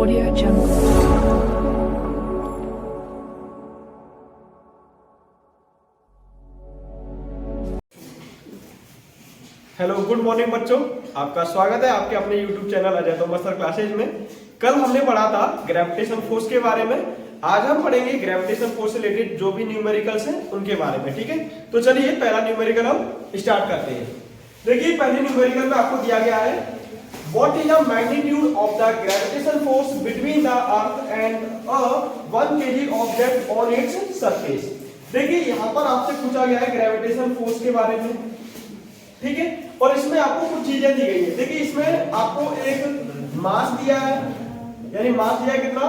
Audio Jungle. Hello good morning बच्चों, आपका स्वागत है आपके अपने YouTube channel Ajay Tomar sir classes में। कल हमने पढ़ा था ग्रेविटेशन फोर्स के बारे में। आज हम पढ़ेंगे ग्रेविटेशन फोर्स से रिलेटेड जो भी न्यूमेरिकल्स हैं उनके बारे में। ठीक है, तो चलिए पहला न्यूमेरिकल हम स्टार्ट करते हैं। देखिए पहले न्यूमेरिकल में आपको दिया गया है what is the magnitude of the gravitation force between the earth and a 1 kg object on its surface. देखिए यहाँ पर आपसे पूछा गया है ग्रेविटेशन फोर्स के बारे में, ठीक है, और इसमें आपको कुछ चीजें दी गई है। देखिए इसमें आपको एक मास दिया है, यानी मास दिया है कितना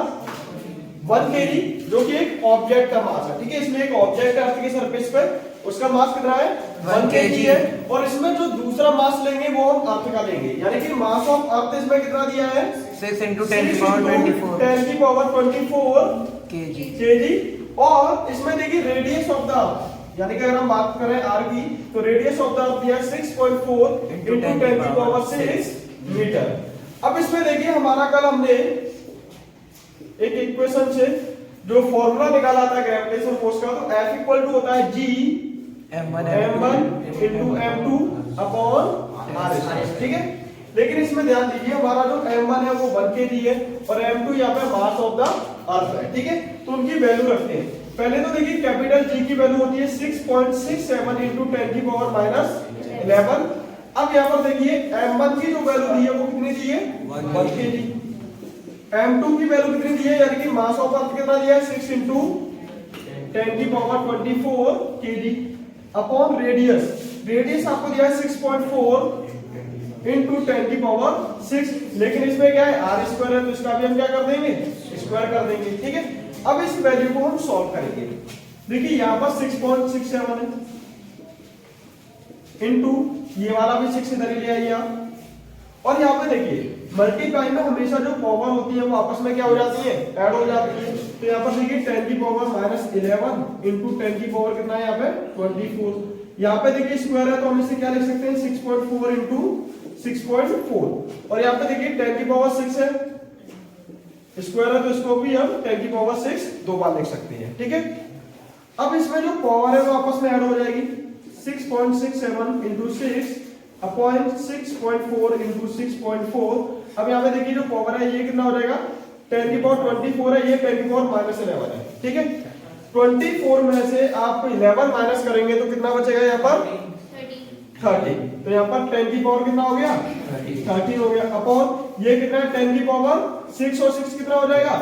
1 kg, जो कि एक ऑब्जेक्ट का मास है। ठीक है, इसमें एक ऑब्जेक्ट है अर्थ की सरफेस पर, उसका मास कितना है 1 kg है। और इसमें जो दूसरा मास लेंगे वो हम अर्थ का लेंगे, यानी कि मास ऑफ अर्थ इसमें कितना दिया है 6 × 10⁻24 kg। और इसमें देखिए रेडियस ऑफ द अर्थ, यानी कि अगर हम बात करें आर की, तो रेडियस ऑफ द अर्थ दिया है 6.4 × 10⁻6 मीटर। अब इसमें देखिए हमारा कल हमने एक इक्वेशन से जो फॉर्मूला निकाला था ग्रेविटेशन फोर्स का, तो F इक्वल टू होता है G m1 × m2 upon r²। ठीक है, लेकिन इसमें ध्यान दीजिए हमारा जो m1 है वो 1 kg है और m2 यहाँ पे मास ऑफ द अर्थ है। ठीक है, तो उनकी वैल्यू रखते हैं। पहले तो देखिए कैपिटल G की वैल्यू होती है 6.67 × 10⁻11। अब यहाँ पर देखिए m1 की जो वैल्यू दी है वो कितनी दी है 1 kg। m2 की वैल्यू कितनी दी है, यानी कि मास ऑफ अर्थ कितना दिया है 6 × 10⁻24 kg अपॉन रेडियस आपको दिया है 6.4 × 10�6। लेकिन इसमें क्या है r² है, तो इसका भी हम क्या कर देंगे स्क्वायर कर देंगे। ठीक है, अब इस वैल्यू को हम सॉल्व करेंगे। देखिए यहां पर 6.67 है इनटू ये वाला भी 6 इधर ही ले आइए आप, और यहां पे देखिए मल्टीप्लाई में हमेशा जो पावर होती है वो आपस में क्या हो जाती है ऐड हो जाती है। तो यहां पर देखिए 10⁻11 × 10 की पावर कितना है यहाँ पे 24। यहाँ पे देखिए स्क्वायर है तो हम इसे क्या लिख सकते हैं 6.4 × 6.4। और यहाँ पे देखिए 10�6 है, स्क्वायर है तो इसको भी हम 10�6 दो बार लिख सकते हैं। ठीक है, अब इसमें जो पावर है वो आपस में ऐड हो जाएगी 6.67 × 6 अपॉन 6.4 × 6.4। अब यहाँ पे देखिए जो पावर है ये कितना हो जाएगा 10⁻24 है, ये 10⁻11 है। ठीक है, 24 में से आप 11 माइनस करेंगे तो कितना बचेगा यहाँ पर 30। तो यहाँ पर 10 की पावर कितना हो गया 30 हो गया अपॉन ये कितना है 10 की पावर 6 और 6 कितना हो जाएगा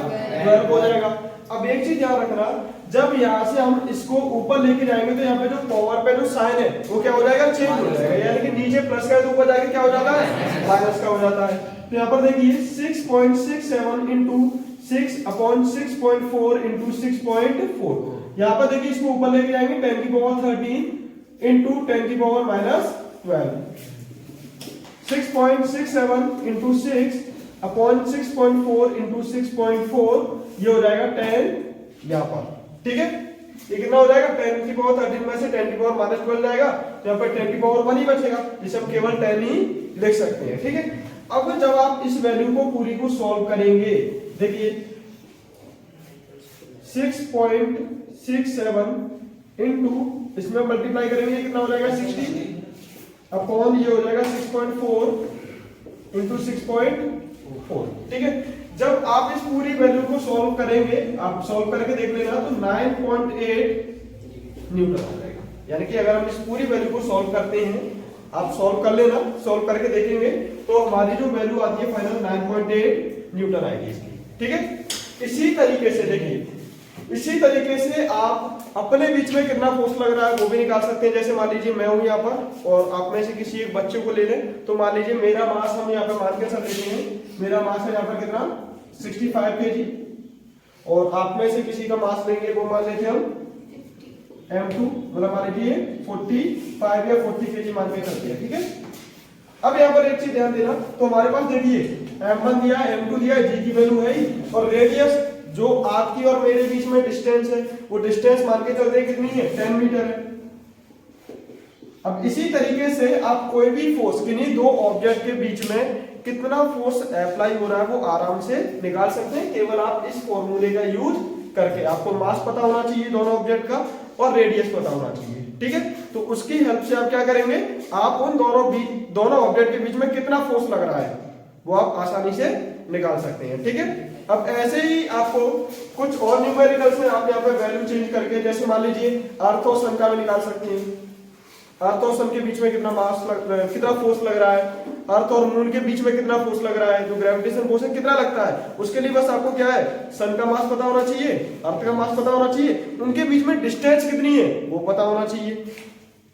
12 हो जाएगा। अब एक चीज ध्यान रखना, जब यहाँ से हम इसको ऊपर लेके जाएंगे तो यहाँ पे जो पावर पे जो साइन है वो क्या हो जाएगा चेंज हो जाएगा, यानी कि नीचे प्लस का है तो ऊपर जाके क्या हो जाता है माइनस का हो जाता है। तो यहाँ पर देखिए 6.67 × 6 अपॉन 6.4 × 6.4। यहाँ पर देखिए इसको ऊपर लेके जाएंगे 10⁻13 × 10⁻12। 6.67 × 6 अपॉन 6.4 × 6.4, ये हो जाएगा 10 यहाँ पर। ठीक है, ये कितना हो जाएगा 10⁻13 में से 10⁻12 जाएगा, तो यहाँ पर 10⁻1 ही बचेगा, जिसे हम केवल 10 ही लिख सकते हैं। ठीक है, अब जब आप इस वैल्यू को पूरी को सॉल्व करेंगे, देखिए 6.67 इनटू इसमें मल्टीप्लाई करेंगे कितना हो जाएगा 60 अपॉन ये हो जाएगा 6.4 × 6.4। ठीक है, जब आप इस पूरी वैल्यू को सॉल्व करेंगे, आप सॉल्व करके देख लेना तो 9.8 न्यूटन आ जाएगा। यानी कि अगर हम इस पूरी वैल्यू को सॉल्व करते हैं, आप सॉल्व कर लेना, सॉल्व करके देखेंगे तो हमारी जो वैल्यू आती है फाइनल 9.8 न्यूटन आएगी इसकी। ठीक है, इसी तरीके से देखिए, इसी तरीके से आप अपने बीच में कितना फोर्स लग रहा है वो भी निकाल सकते हैं। जैसे मान लीजिए मैं हूं यहाँ पर और आप में से किसी एक बच्चे को ले लें, तो मान लीजिए मेरा मास हम यहाँ पे मान के चल लेते हैं, मेरा मास है यहाँ पर कितना 65 kg, और आप में से किसी का मास लेंगे वो मान लेते हम m2, मतलब मान लीजिए 45 या 40 kg मान के चलते हैं। ठीक है, अब यहाँ पर एक चीज ध्यान देना, तो हमारे पास देखिए m1 दिया m2 दिया, g की वैल्यू है ही, और रेडियस जो आपकी और मेरे बीच में डिस्टेंस है वो डिस्टेंस मान के चलते हैं कितनी है 10 मीटर है। अब इसी तरीके से आप कोई भी फोर्स किन्हीं दो ऑब्जेक्ट के बीच में कितना फोर्स अप्लाई हो रहा है वो आराम से निकाल सकते हैं, केवल आप इस फॉर्मूले का यूज करके। आपको मास पता होना चाहिए दोनों ऑब्जेक्ट का और रेडियस पता होना चाहिए, ठीक है। तो उसकी हेल्प से आप क्या करेंगे, आप उन दोनों ऑब्जेक्ट के बीच में कितना फोर्स लग रहा है वो आप आसानी से निकाल सकते हैं, ठीक है। अब ऐसे ही आपको कुछ और न्यूमेरिकल्स में आप यहाँ पे वैल्यू चेंज करके, जैसे मान लीजिए अर्थ और सन का भी निकाल सकते हैं। अर्थ और सन के बीच में कितना फोर्स लग रहा है, अर्थ और मून के बीच में कितना फोर्स लग रहा है, जो ग्रेविटेशन फोर्स है कितना लगता है, उसके लिए बस आपको क्या है, सन का मास पता होना चाहिए, अर्थ का मास पता होना चाहिए, उनके बीच में डिस्टेंस कितनी है वो पता होना चाहिए।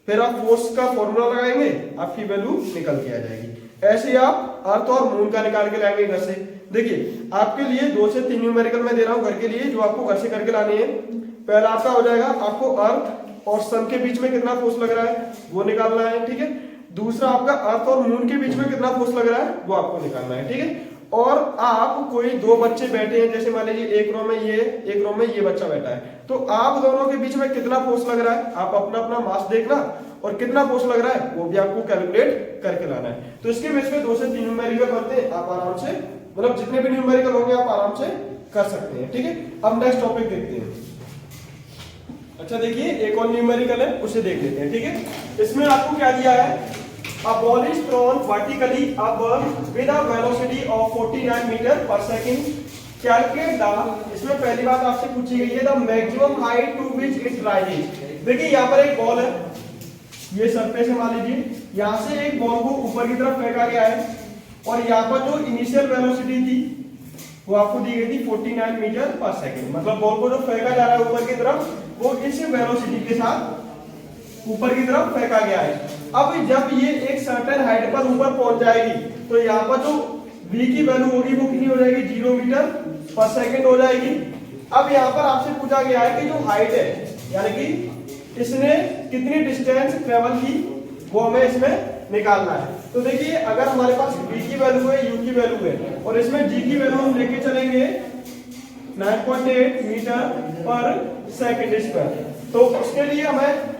फिर आप फोर्स का फॉर्मूला लगाएंगे, आपकी वैल्यू निकल के आ जाएगी। ऐसे ही आप अर्थ और मून का निकाल के लाएंगे घर से। देखिए आपके लिए 2 से 3 न्यूमेरिकल मैं दे रहा हूं घर के लिए, जो आपको घर से करके लाने हैं। पहला आपका हो जाएगा, आपको अर्थ और सन के बीच में कितना फोर्स लग रहा है वो निकालना है, ठीक है। दूसरा आपका अर्थ और मून के बीच में कितना फोर्स लग रहा है वो आपको निकालना है, ठीक है। और आप कोई 2 बच्चे बैठे हैं, जैसे मान लीजिए एक रो में ये, एक रो में ये बच्चा बैठा है, तो आप दोनों के बीच में कितना फोर्स लग रहा है आप अपना अपना मास देखना, और कितना फोर्स लग रहा है वो भी आपको कैलकुलेट करके लाना है। तो इसके बेस पे 2 से 3 न्यूमेरिकल बनते हैं, आप आराम से, मतलब जितने भी न्यूमेरिकल होंगे आप आराम से कर सकते हैं, ठीक है। अब नेक्स्ट टॉपिक देखते हैं। अच्छा देखिए एक और न्यूमेरिकल है, उसे देख लेते हैं, ठीक है। इसमें आपको क्या दिया है, a ball is thrown vertically upward with a velocity of 49 metre पर सेकंड, कैलकुलेट द, इसमें पहली बात आपसे पूछी गई है the maximum height to which it rises. देखिए यहाँ पर एक बॉल है, ये सरफेस है मान लीजिए, यहाँ से एक बॉल को ऊपर की तरफ फेंका गया है, और यहाँ पर जो इनिशियल वेलोसिटी थी वो आपको दी गई थी 49 मीटर पर सेकंड। मतलब बॉल को जो फेंका जा रहा है ऊपर की तरफ, वो इस वेलोसिटी के साथ ऊपर की तरफ फेंका गया है। अब जब ये एक सर्टेन हाइट पर ऊपर पहुंच जाएगी, तो यहाँ पर जो v की वैल्यू होगी वो कितनी हो जाएगी, 0 मीटर पर सेकंड हो जाएगी। अब यहाँ पर आपसे पूछा गया है कि जो हाइट है, यानी कि इसने कितनी डिस्टेंस ट्रेवल की, वो हमें इसमें निकालना है। तो देखिए अगर हमारे पास v की वैल्यू है, u की वैल्यू है, और इसमें g की वैल्यू हम लेके चलेंगे 9.8 मीटर पर सेकंड स्क्वायर, तो उसके लिए हमें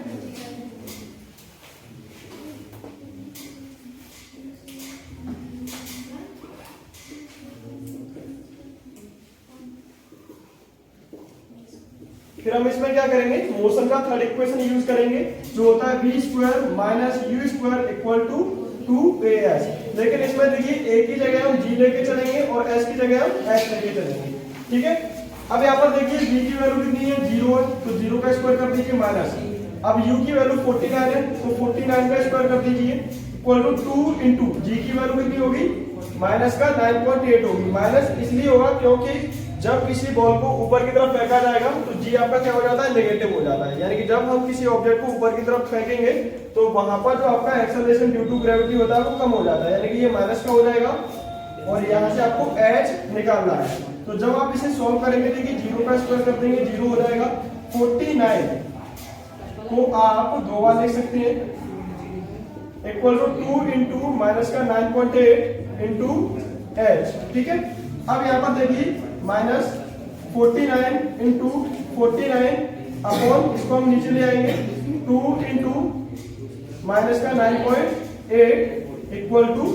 फिर हम इसमें क्या करेंगे, मोशन का थर्ड इक्वेशन यूज करेंगे, जो होता है v square minus u square equal to 2as। लेकिन इसमें देखिए a की जगह हम g लेके चलेंगे और s की जगह हम h लेके चलेंगे, ठीक है। अब यहाँ पर देखिए v की वैल्यू कितनी है, 0 है, तो 0 का स्क्वायर कर दीजिए माइनस। अब u की वैल्यू 49 है, तो 49 का स्क्वायर कर दीजिए इक्वल टू 2 इंटू g की वैल्यू कितनी होगी, माइनस का 9.8 होगी। माइनस इसलिए होगा क्योंकि जब किसी बॉल को ऊपर की तरफ फेंका जाएगा तो जी आपका क्या हो जाता है, नेगेटिव हो जाता है। यानी कि जब हम किसी ऑब्जेक्ट को ऊपर की तरफ फेंकेंगे तो वहां पर जो आपका एक्सेलरेशन ड्यू टू ग्रेविटी होता है वो कम हो जाता है, यानी कि ये माइनस का हो जाएगा, और यहाँ से आपको h निकालना है। तो जब आप इसे सॉल्व करेंगे, देखिए 0 का स्क्वायर कर देंगे, 0 हो जाएगा। 49 को आप 2 बार लिख सकते हैं, इक्वल टू 2 इंटू माइनस का 9.8 इंटू h, ठीक है। अब यहाँ पर देखिए माइनस 49 इंटू 49 अपॉन, इसको हम नीचे ले आएंगे, 2 इंटू माइनस का 9.8 इक्वल टू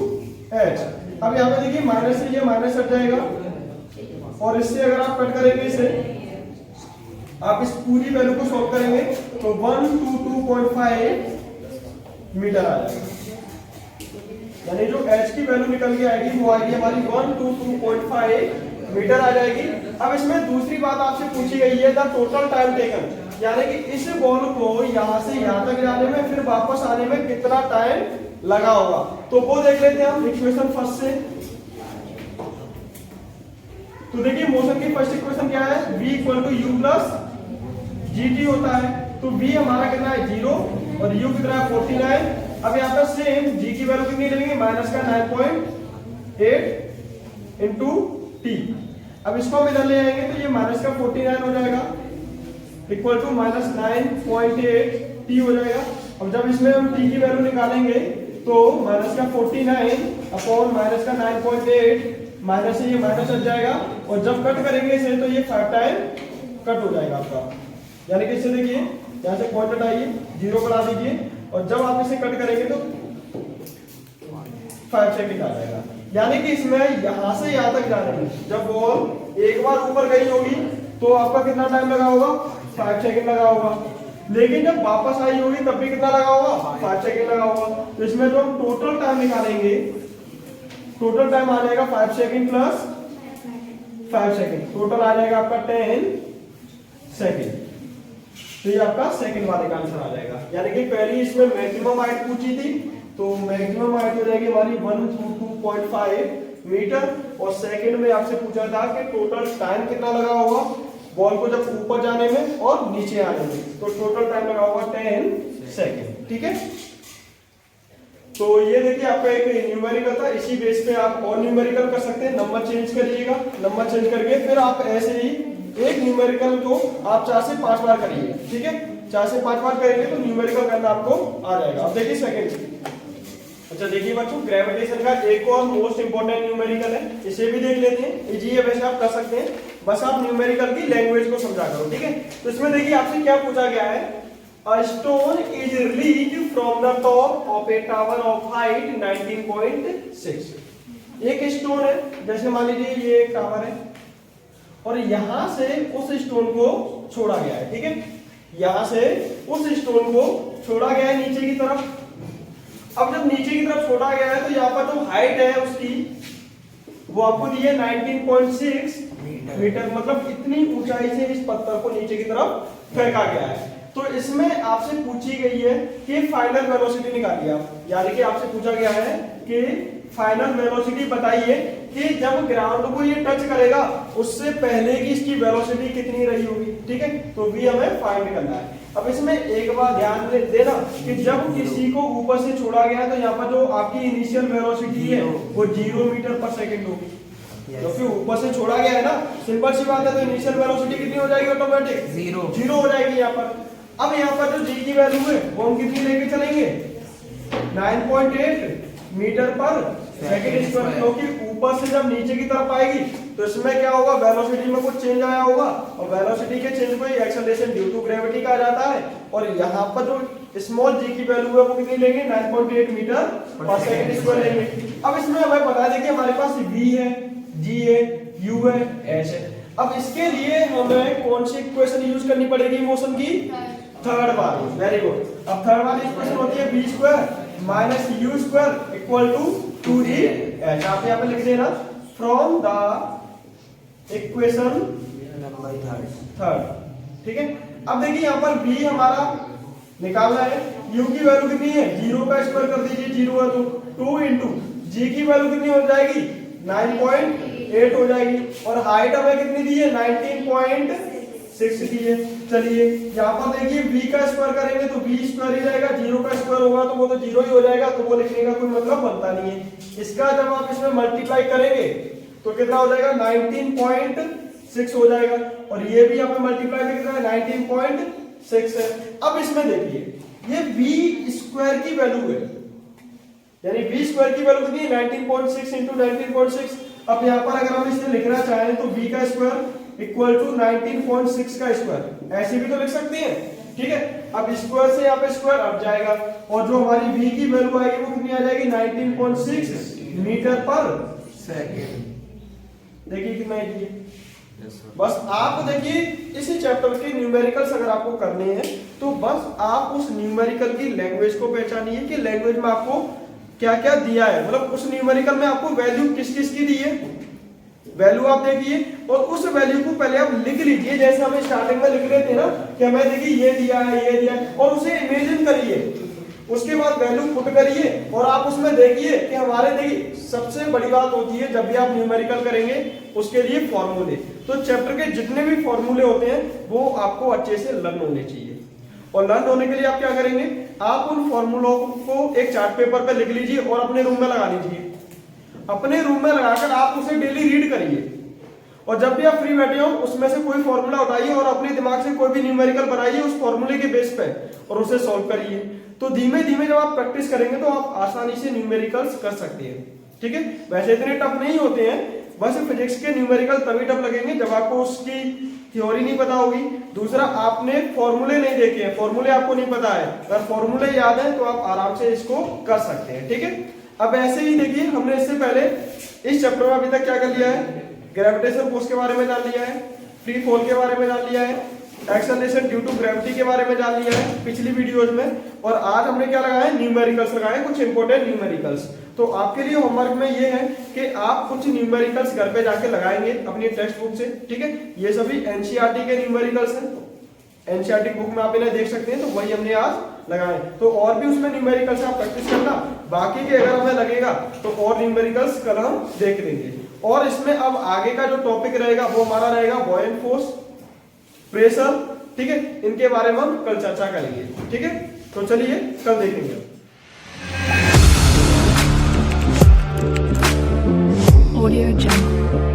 h। अब यहाँ पे देखिए माइनस से ये माइनस हट जाएगा, और इससे अगर आप कट करेंगे इसे, आप इस पूरी वैल्यू को सॉल्व करेंगे तो 122.5 मीटर आ जाएगा। यानी जो h की वैल्यू निकल के आएगी वो आएगी हमारी 122.5 मीटर आ जाएगी। अब इसमें दूसरी बात आपसे पूछी गई है द टोटल टाइम टेकन, यानी कि इस बॉल को यहां से यहां तक जाने में फिर वापस आने में कितना टाइम लगा होगा। तो वो देख लेते हैं हम इक्वेशन फर्स्ट से। तो देखिए मोशन की फर्स्ट इक्वेशन क्या है, v equal to u plus gt होता है। तो v हमारा कितना है 0 और u कितना है 49। अब यहाँ पर सेम g की वैल्यू कितनी लेंगे, माइनस का 9.8 इंटू t। अब इसको हम इधर ले आएंगे तो ये माइनस का 49 हो जाएगा इक्वल टू माइनस 9.8 t हो जाएगा। अब जब इसमें हम t की वैल्यू निकालेंगे तो माइनस का 49 अपॉन माइनस का 9.8, माइनस से ये माइनस हट जाएगा, और जब कट करेंगे इसे तो ये 5 टाइम कट हो जाएगा आपका। यानी कि इसे देखिए यहाँ से पॉइंट हटाइए, 0 बढ़ा दीजिए, और जब आप इसे कट करेंगे तो 5 सेकंड आ जाएगा। यानी कि इसमें यहां से यहां तक जाने में जब बॉल एक बार ऊपर गई होगी तो आपका कितना टाइम लगा होगा, 5 सेकंड लगा होगा। लेकिन जब वापस आई होगी तब भी कितना लगा होगा, 5 सेकंड लगा होगा। तो इसमें जो हम टोटल टाइम निकालेंगे, टोटल टाइम आ जाएगा 5 सेकंड प्लस 5 सेकंड, टोटल आ जाएगा आपका 10 सेकंड। तो ये आपका सेकंड वाले का आंसर आ जाएगा। यानी कि पहली इसमें मैक्सिमम हाइट पूछी थी तो मैक्सिमम हाइट हो जाएगी हमारी 122.5 मीटर, और सेकंड में आपसे पूछा था कि टोटल टाइम कितना लगा होगा बॉल को जब ऊपर जाने में और नीचे आने में, तो टोटल टाइम लगा होगा 10 सेकंड। ठीक है, तो ये देखिए आपका एक न्यूमेरिकल था। इसी बेस पे आप और न्यूमेरिकल कर सकते हैं, नंबर चेंज करिएगा, नंबर चेंज करके फिर आप ऐसे ही एक न्यूमेरिकल को आप 4 से 5 बार करिए। ठीक है, 4 से 5 बार करेंगे तो न्यूमेरिकल करना आपको आ जाएगा। अब देखिए सेकंड, अच्छा देखिए बच्चों, ग्रेविटेशन का एक और मोस्ट इंपोर्टेंट न्यूमेरिकल है, इसे भी देख लेते हैं। इजी है, वैसे आप कर सकते हैं, बस आप न्यूमेरिकल की लैंग्वेज को समझा करो। ठीक है, तो इसमें देखिए आपसे क्या पूछा गया है, A stone is released from the top of a tower of height 19.6। एक स्टोन है, जैसे मान लीजिए ये एक टावर है और यहां से उस स्टोन को छोड़ा गया है। ठीक है, यहां से उस स्टोन को छोड़ा गया है नीचे की तरफ। अब जब नीचे की तरफ छोड़ा गया है तो यहाँ पर जो हाइट है उसकी वो आपको दी है 19.6 मीटर, मतलब इतनी ऊंचाई से इस पत्थर को नीचे की तरफ फेंका गया है। तो इसमें आपसे पूछी गई है कि फाइनल वेलोसिटी निकालिए आप, यानी कि आपसे पूछा गया है कि फाइनल वेलोसिटी बताइए कि जब ग्राउंड को ये टच करेगा उससे पहले की इसकी वेलोसिटी कितनी रही होगी। ठीक है, तो भी हमें फाइंड करना है। अब इसमें एक बात ध्यान देना कि जब किसी को ऊपर से छोड़ा गया तो यहाँ पर जो आपकी इनिशियल वेलोसिटी है वो 0 मीटर पर सेकेंड होगी, क्योंकि ऊपर से छोड़ा गया है ना, सिंपल सी बात है। तो इनिशियल वेलोसिटी कितनी हो जाएगी, ऑटोमेटिक 0 हो जाएगी यहाँ पर। अब यहाँ पर जो जी की वैल्यू है वो हम कितनी लेके चलेंगे, 9.8 मीटर पर सेकेंड स्क्वायर, क्योंकि ऊपर से जब नीचे की तरफ आएगी तो इसमें क्या होगा, वेलोसिटी में कुछ चेंज आया होगा, और वेलोसिटी के चेंज को एक्सेलरेशन ड्यू टू ग्रेविटी कहा जाता है। और यहाँ पर जो स्मॉल जी की वैल्यू है वो कितनी लेंगे, 9.8 मीटर पर सेकेंड स्क्वायर लेंगे। अब इसमें हमें बता दें कि हमारे पास v है, g है, u है, h है। अब इसके लिए हमें कौन सी इक्वेशन यूज करनी पड़ेगी मोशन की, थर्ड वाली। Very good. अब थर्ड वाली इक्वेशन होती है v square minus u square equal to 2gh। आप यहाँ पे लिख देना फ्रॉम द इक्वेशन थर्ड। ठीक है, अब देखिए यहाँ पर v हमारा निकालना है, u की वैल्यू कितनी है, 0 का स्क्वायर कर दीजिए, 0 है तो 2 इंटू g की वैल्यू कितनी हो जाएगी, 9.8 हो जाएगी, और हाइट हमें कितनी दी है, 19.6 दी है। चलिए यहाँ पर देखिए v का स्क्वायर करेंगे तो v स्क्वायर ही रहेगा, 0 का स्क्वायर होगा तो वो तो 0 ही हो जाएगा, तो वो लिखने का कोई मतलब बनता नहीं है। इसका जब आप इसमें मल्टीप्लाई करेंगे तो कितना हो जाएगा, 19.6 हो जाएगा, और ये भी यहाँ पे मल्टीप्लाई में कितना है, 19.6 है। अब इसमें देखिए ये v स्क्वायर की वैल्यू है, यानी v स्क्वायर की वैल्यू कितनी है, 19.6 इंटू 19.6। अब यहाँ पर अगर हम इसे लिखना चाहें तो v का स्क्वायर इक्वल टू 19.6 का स्क्वायर, ऐसे भी तो लिख सकते हैं। ठीक है, अब स्क्वायर से यहाँ पे स्क्वायर हट जाएगा, और जो हमारी v की वैल्यू आएगी वो कितनी आ जाएगी, 19.6 मीटर पर सेकेंड। देखिए कितना है, बस आप देखिए इसी चैप्टर के न्यूमेरिकल्स अगर आपको करने हैं तो बस आप उस न्यूमेरिकल की लैंग्वेज को पहचानिए कि लैंग्वेज में आपको क्या क्या दिया है, मतलब उस न्यूमेरिकल में आपको वैल्यू किस किस की दी है, वैल्यू आप देखिए, और उस वैल्यू को पहले आप लिख लीजिए, जैसे हमें स्टार्टिंग में लिख रहे थे ना कि हमें देखिए ये दिया है, ये दिया है, और उसे इमेजिन करिए, उसके बाद वैल्यू पुट करिए, और आप उसमें देखिए कि हमारे देखिए सबसे बड़ी बात होती है जब भी आप न्यूमेरिकल करेंगे उसके लिए फॉर्मूले। तो चैप्टर के जितने भी फॉर्मूले होते हैं वो आपको अच्छे से लर्न होने चाहिए, और लर्न होने के लिए आप क्या करेंगे, आप उन फॉर्मूलों को एक चार्ट पेपर पे लिख लीजिए और अपने रूम में लगा लीजिए। अपने रूम में लगाकर आप उसे डेली रीड करिए, और जब भी आप फ्री बैठे हो उसमें से कोई फॉर्मूला उठाइए और अपने दिमाग से कोई भी न्यूमेरिकल बनाइए उस फॉर्मूले के बेस पे, और उसे सॉल्व करिए। तो धीमे धीमे जब आप प्रैक्टिस करेंगे तो आप आसानी से न्यूमेरिकल्स कर सकते हैं। ठीक है, वैसे इतने टफ नहीं होते हैं, बस फिजिक्स के न्यूमेरिकल तभी टफ लगेंगे जब आपको उसकी थ्योरी नहीं पता होगी, दूसरा आपने फॉर्मूले नहीं देखे हैं, फॉर्मूले आपको नहीं पता है, अगर फॉर्मूले याद है तो आप आराम से इसको कर सकते हैं। ठीक है, अब ऐसे ही देखिए हमने इससे पहले इस चैप्टर में अभी तक क्या कर लिया है, ग्रेविटेशन फोर्स के बारे में जान लिया है, फ्री फॉल के बारे में जान लिया है, एक्सेलरेशन ड्यू टू ग्रेविटी के बारे में जान लिया है पिछली वीडियोस में। और आज हमने क्या लगाया है, न्यूमेरिकल्स लगाए हैं, कुछ इंपॉर्टेंट न्यूमेरिकल्स। तो आपके लिए होमवर्क में ये है कि आप कुछ न्यूमेरिकल्स घर पे जाके लगाएंगे अपनी टेक्स्ट बुक से, ठीक है। ये सभी एनसीईआरटी के न्यूमेरिकल्स हैं, एनसीईआरटी बुक में आप इन्हें देख सकते हैं, तो वही हमने आज लगाए। तो और भी उसमें न्यूमेरिकल्स आप प्रैक्टिस करना, बाकी के अगर हमें लगेगा तो और न्यूमेरिकल्स कल हम देख लेंगे। और इसमें अब आगे का जो टॉपिक रहेगा वो हमारा रहेगा बॉयंट फोर्स, प्रेशर, ठीक है, इनके बारे में हम कल चर्चा करेंगे, ठीक है। तो चलिए कल देखेंगे। Audio Jungle.